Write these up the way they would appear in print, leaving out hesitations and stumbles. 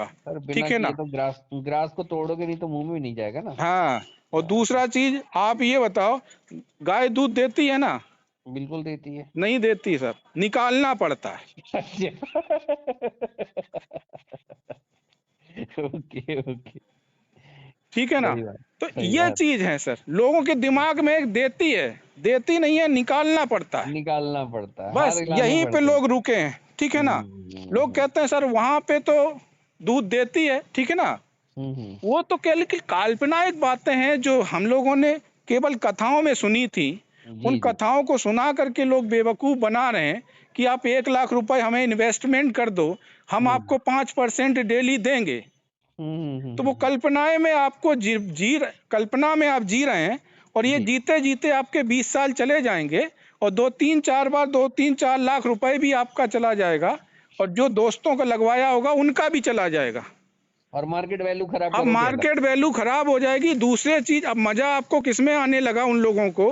Sir बिना ठीक है किए ना। तो ग्रास ग्रास को तोड़ोगे नहीं तो मुंह में नहीं जाएगा ना। हाँ, और दूसरा चीज आप ये बताओ, गाय दूध देती है ना? बिल्कुल देती है। नहीं देती सर, निकालना पड़ता है। Okay okay. ठीक है ना। सही बात। तो सही ये बात। चीज है सर, लोगों के दिमाग में एक देती है, देती नहीं है, निकालना पड़ता है। निकालना पड़ता है, हाथ बस हिलाने यहीं पे पड़ते हैं। लोग रुके हैं, ठीक है ना। लोग हम्म कहते हैं सर वहां पे तो दूध देती है, ठीक है ना। हम्म। वो तो केवल की काल्पनिक बातें हैं जो हम लोगों ने केवल कथाओं में सुनी थी। उन जी जी। कथाओं को सुना करके लोग बेवकूफ़ बना रहे हैं कि आप 1 लाख रुपए हमें इन्वेस्टमेंट कर दो, हम हम्म आपको 5% डेली देंगे। तो वो हम्म। कल्पनाएं में आपको कल्पना में आप जी रहे हैं, और ये जी। जीते जीते आपके 20 साल चले जाएंगे, और 2 3 4 रुपए भी आपका चला जाएगा, और जो दोस्तों का लगवाया होगा उनका भी चला जाएगा। और मार्केट वैल्यू खराब अब करोगे अलग। मार्केट वैल्यू खराब हो जाएगी। दूसरे चीज, अब मजा आपको किसमें आने लगा उन लोगों को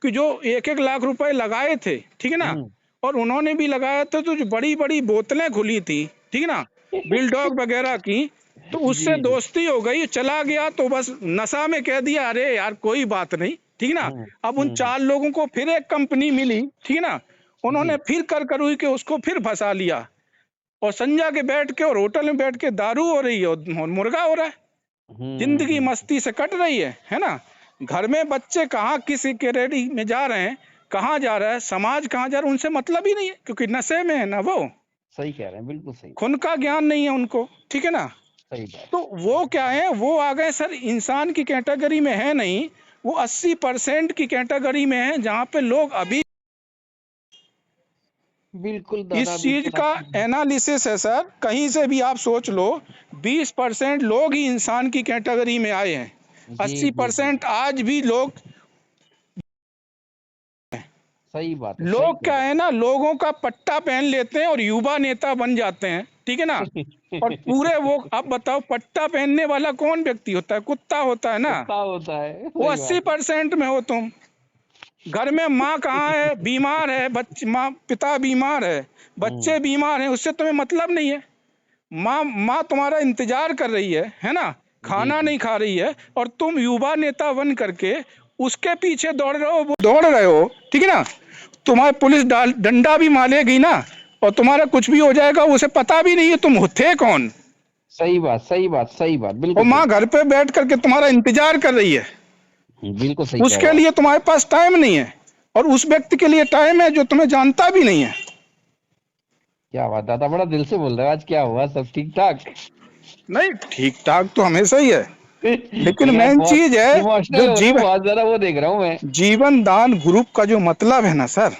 कि जो 1 1 लाख रुपए लगाए थे, ठीक है ना, हम्म। और उन्होंने भी लगाया था तो जो बड़ी बड़ी बोतलें खुली थी, ठीक है ना, बिल्डॉग वगैरह की, तो उससे जी जी। दोस्ती हो गई, चला गया तो बस नशा में कह दिया अरे यार कोई बात नहीं, ठीक है ना। अब उन हम्म। 4 लोगों को फिर एक कंपनी मिली, ठीक है ना, जी। उन्होंने फिर कर करुई के उसको फिर फंसा लिया, और संजा के बैठ के और होटल में बैठ के दारू हो रही है और मुर्गा हो रहा है। जिंदगी हम्म। मस्ती से कट रही है ना। घर में बच्चे कहाँ किस कैटेगरी में जा रहे हैं, कहाँ जा रहा है समाज, कहाँ जा रहा है, उनसे मतलब ही नहीं है, क्योंकि नशे में है ना वो। सही कह रहे हैं, बिल्कुल सही। खुद का ज्ञान नहीं है उनको, ठीक है ना। सही बात। तो वो क्या है, वो आ गए सर इंसान की कैटेगरी में है नहीं, वो 80% की कैटेगरी में है, जहाँ पे लोग अभी बिल्कुल इस दादा, चीज बिल्कुल का आपकी। एनालिसिस है सर, कहीं से भी आप सोच लो, 20% लोग ही इंसान की कैटेगरी में आए हैं, जी अस्सी जी जी। परसेंट आज भी लोग। सही बात है, सही लोग कह क्या रहे है ना, लोगों का पट्टा पहन लेते हैं और युवा नेता बन जाते हैं, ठीक है ना। और पूरे वो, अब बताओ पट्टा पहनने वाला कौन व्यक्ति होता है? कुत्ता होता है ना। कुत्ता होता है, वो सही अस्सी बात परसेंट में हो तुम। घर में माँ कहाँ है, बीमार है, बच्चे माँ पिता बीमार है, है। बच्चे बीमार हैं, उससे तुम्हें मतलब नहीं है। माँ माँ तुम्हारा इंतजार कर रही है ना, जी खाना जी। नहीं खा रही है, और तुम युवा नेता बन करके उसके पीछे दौड़ रहे हो, दौड़ रहे हो, ठीक है ना। तुम्हारे पुलिस डंडा भी मारेगी ना, और तुम्हारा कुछ भी हो जाएगा, उसे पता भी नहीं है तुम थे कौन। सही बात, सही बात, सही बात, और बिल्कुल माँ सही। घर पे बैठ करके तुम्हारा इंतजार कर रही है, बिल्कुल सही कह रहे उसके हो आप। लिए तुम्हारे पास टाइम नहीं है, और उस व्यक्ति के लिए टाइम है जो तुम्हें जानता भी नहीं है। क्या बात दादा, बड़ा दिल से बोल रहे हो। आज क्या हुआ, सब ठीक ठाक? नहीं, ठीक ठाक तो हमेशा ही है, लेकिन लेकिन आज मेन बहुत चीज है जो इमोशनल हो रहे हो, बहुत ज्यादा, वो देख रहा हूँ मैं। जीवन दान ग्रुप का जो मतलब है ना सर,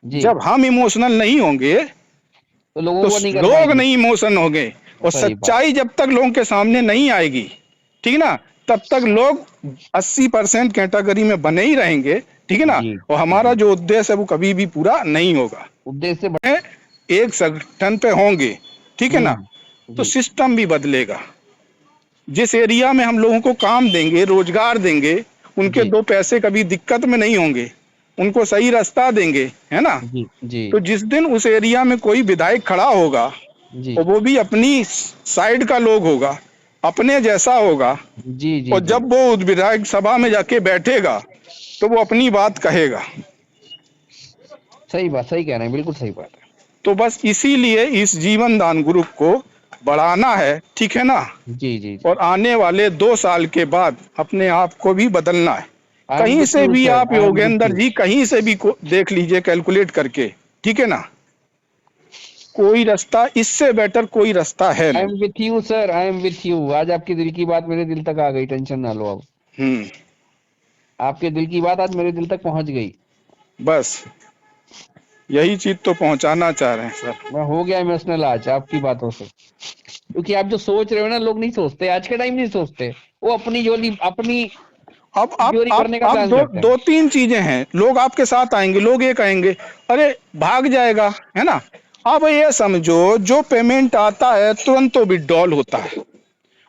जी। जब हम इमोशनल नहीं होंगे तो लोगों तो को नहीं कर लोग पाएंगे। नहीं इमोशन होंगे, और सही बात। सच्चाई जब तक लोगों के सामने नहीं आएगी, ठीक है ना, तब तक लोग 80% कैटेगरी में बने ही रहेंगे, ठीक है ना। जी और हमारा जी। जो उद्देश्य है वो कभी भी पूरा नहीं होगा। उद्देश्य एक संगठन पे होंगे, ठीक है ना, तो जी सिस्टम भी बदलेगा। जिस एरिया में हम लोगों को काम देंगे, रोजगार देंगे, उनके जी 2 पैसे कभी दिक्कत में नहीं होंगे, उनको सही रास्ता देंगे, है ना। जी जी तो जिस दिन उस एरिया में कोई विधायक खड़ा होगा, जी और वो भी अपनी साइड का लोग होगा, अपने जैसा होगा, जी जी और जी। जब वो उस विधायक सभा में जाके बैठेगा तो वो अपनी बात कहेगा। सही बात, सही कह रहे हैं, बिल्कुल सही बात है। तो बस इसीलिए इस जीवन दान ग्रुप को बढ़ाना है, ठीक है ना। जी जी जी। और आने वाले 2 साल के बाद अपने आप को भी बदलना है। आई एम कहीं विथ से यू भी सर, आप I am with Yogendra you. जी कहीं से भी देख लीजिए कैलकुलेट करके, ठीक है ना। कोई रास्ता इससे बेटर कोई रास्ता है आई नहीं। Am with you sir, I am with you. आज आपकी दिल की बात मेरे दिल तक आ गई, टेंशन ना लो अब। हम्म। आपके दिल की बात आज मेरे दिल तक पहुंच गई। बस यही चीज तो पहुंचाना चाह रहे हैं सर। मैं हो गया इमोशनल आज आपकी बातों से, क्योंकि आप जो सोच रहे हो ना, लोग नहीं सोचते, आज के टाइम नहीं सोचते। वो अपनी जोली, अपनी अब तिजोरी भरने का आप प्लान दो करते हैं। दो तीन चीजें हैं, लोग आपके साथ आएंगे, लोग ये कहेंगे अरे भाग जाएगा, है ना। आप ये समझो जो पेमेंट आता है तुरंत तो विड्रॉल होता है।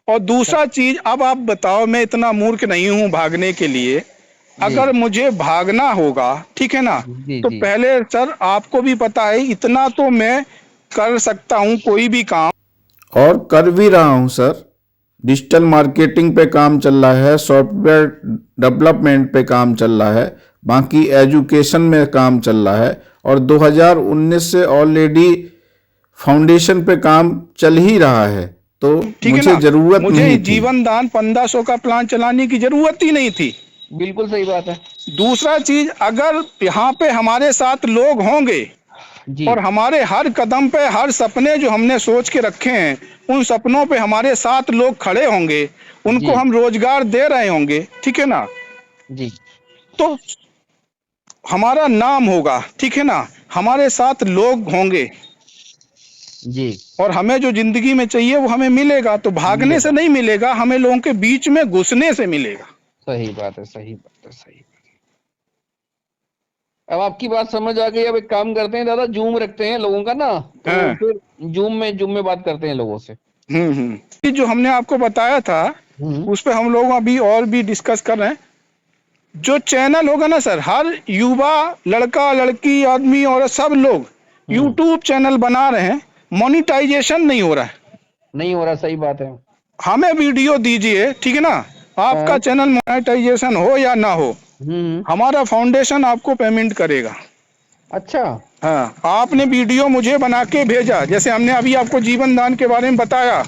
और दूसरा चीज, अब आप बताओ, मैं इतना मूर्ख नहीं हूं भागने के लिए। जी अगर मुझे भागना होगा, ठीक है ना, जी तो जी पहले सर आपको भी पता है इतना तो मैं कर सकता हूं कोई भी काम। और कर भी रहा हूं सर। डिजिटल मार्केटिंग पे काम चल रहा है, सॉफ्टवेयर डेवलपमेंट पे काम चल रहा है, बाकी एजुकेशन में काम चल रहा है, और 2019 से ऑलरेडी फाउंडेशन पे काम चल ही रहा है, तो ठीक है मुझे ना। जरूरत मुझे नहीं थी। जीवन दान 1500 का प्लान चलाने की जरूरत ही नहीं थी। बिल्कुल सही बात है दूसरा चीज, अगर यहाँ पे हमारे साथ लोग होंगे जी। और हमारे हर कदम पे हर सपने जो हमने सोच के रखे हैं, उन सपनों पे हमारे साथ लोग खड़े होंगे, उनको जी हम रोजगार दे रहे होंगे, ठीक है ना, जी तो हमारा नाम होगा, ठीक है ना, हमारे साथ लोग होंगे जी। और हमें जो जिंदगी में चाहिए वो हमें मिलेगा। तो भागने से मिलेगा। नहीं मिलेगा, हमें लोगों के बीच में घुसने से मिलेगा। सही बात है, सही बात है, सही बात है। अब आपकी बात समझ आ गई। अब एक काम करते हैं दादा, जूम रखते हैं लोगों का ना, तो हाँ। फिर जूम में बात करते हैं लोगों से। ये जो हमने आपको बताया था, हम्म। उस पे हम लोग अभी और भी डिस्कस कर रहे हैं। जो चैनल होगा ना सर, हर युवा, लड़का लड़की, आदमी और सब लोग यूट्यूब चैनल बना रहे हैं, मोनिटाइजेशन नहीं हो रहा है। नहीं हो रहा, सही बात है। हमें वीडियो दीजिए, ठीक है ना, आपका हाँ। चैनल मोनेटाइजेशन हो या ना हो, हम्म। हमारा फाउंडेशन आपको पेमेंट करेगा। अच्छा। हाँ, आपने वीडियो मुझे बना के भेजा, जैसे हमने अभी आपको जीवन दान के बारे में बताया,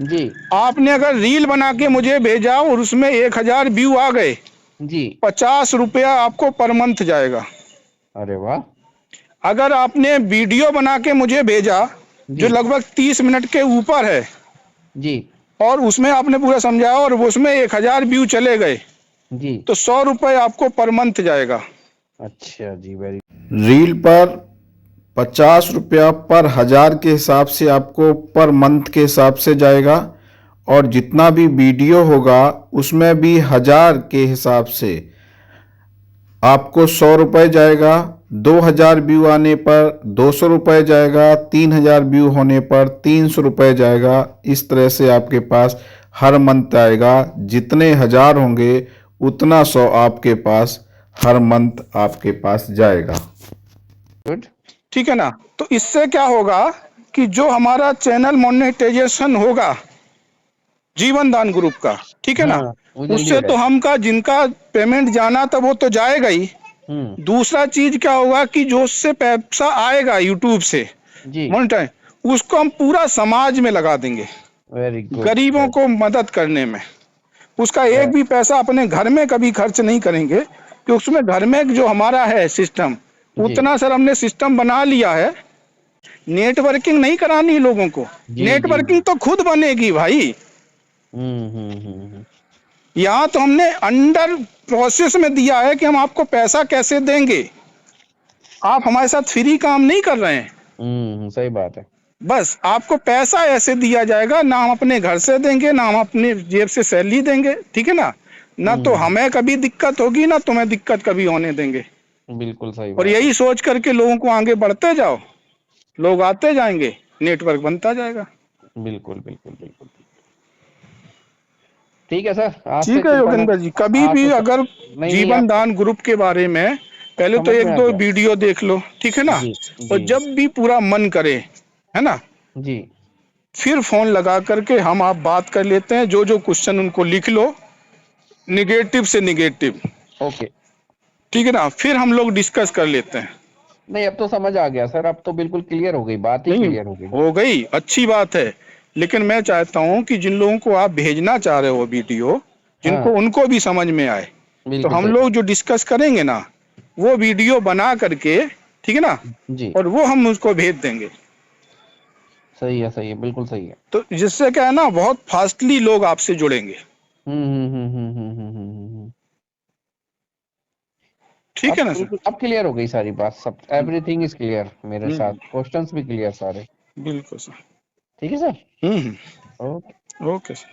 जी आपने अगर रील बना के मुझे भेजा और उसमें 1000 व्यू आ गए, जी। 50 रुपया आपको पर मंथ जाएगा। अरे वाह। अगर आपने वीडियो बना के मुझे भेजा जो जी लगभग 30 मिनट के ऊपर है, जी और उसमें आपने पूरा समझाया और उसमें 1000 व्यू चले गए, जी। तो 100 रुपये आपको पर मंथ जाएगा। अच्छा जी, वेरी। रील पर 50 रुपया पर 1000 के हिसाब से आपको पर मंथ के हिसाब से जाएगा, और जितना भी वीडियो होगा उसमें भी 1000 के हिसाब से आपको 100 रुपये जाएगा। 2000 व्यू आने पर 200 रुपये जाएगा। 3000 व्यू होने पर 300 रुपये जाएगा। इस तरह से आपके पास हर मंथ आएगा। जितने 1000 होंगे उतना 100 आपके पास हर मंथ आपके पास जाएगा। गुड। ठीक है ना। तो इससे क्या होगा कि जो हमारा चैनल मोनेटाइजेशन होगा जीवन दान ग्रुप का, ठीक है ना, हाँ, वो जल्दी उससे हो तो जाएगा। हमका जिनका पेमेंट जाना था वो तो जाएगा ही। दूसरा चीज क्या होगा कि जो उससे पैसा आएगा यूट्यूब से जी। मोनेटाइज, उसको हम पूरा समाज में लगा देंगे, वेरी गुड। गरीबों को मदद करने में। उसका एक भी पैसा अपने घर में कभी खर्च नहीं करेंगे, कि उसमें घर में जो हमारा है सिस्टम, जी उतना सर हमने सिस्टम बना लिया है। नेटवर्किंग नहीं करानी लोगों को, जी जी जी। नेटवर्किंग तो खुद बनेगी भाई। हम्म। यहाँ तो हमने अंडर प्रोसेस में दिया है कि हम आपको पैसा कैसे देंगे। आप हमारे साथ फ्री काम नहीं कर रहे हैं, सही बात है। बस आपको पैसा ऐसे दिया जाएगा, ना हम अपने घर से देंगे, ना हम अपने जेब से सैलरी देंगे, ठीक है ना, ना तो हमें कभी दिक्कत होगी, ना तुम्हें दिक्कत कभी होने देंगे। बिल्कुल सही और बात है। यही सोच करके लोगों को आगे बढ़ते जाओ, लोग आते जाएंगे, नेटवर्क बनता जाएगा। बिल्कुल बिल्कुल बिल्कुल। ठीक है सर, आज से ठीक है चिंता योगेंद्र जी, कभी आज भी से अगर नहीं नहीं, जीवन आप दान ग्रुप के बारे में पहले तो समझ में एक आ दो गया। वीडियो देख लो, ठीक है ना, जी और जी जब भी पूरा मन करे, है ना, जी। फिर फोन लगा करके हम आप बात कर लेते हैं। जो जो क्वेश्चन उनको लिख लो, निगेटिव से निगेटिव, ओके। ठीक है ना, फिर हम लोग डिस्कस कर लेते हैं। नहीं, अब तो समझ आ गया सर, अब तो बिल्कुल क्लियर हो गई, बात ही नहीं क्लियर हो गई। हो गई, अच्छी बात है। लेकिन मैं चाहता हूं कि जिन लोगों को आप भेजना चाह रहे हो वीडियो, जिनको हाँ, उनको भी समझ में आए, तो बिल्कुल हम सही लोग बात। जो डिस्कस करेंगे ना, वो वीडियो बना करके, ठीक है ना, जी, और वो हम उसको भेज देंगे। सही है, बिल्कुल सही है। तो जिससे क्या है ना, बहुत फास्टली लोग आपसे जुड़ेंगे। हम्म। ठीक अब है ना सर। बिल्कुल, अब क्लियर हो गई सारी बात, सब एवरीथिंग इज क्लियर मेरे साथ, हम्म, क्वेश्चंस भी क्लियर सारे। बिल्कुल सर। ठीक है सर। हम्म। ओके। Okay sir.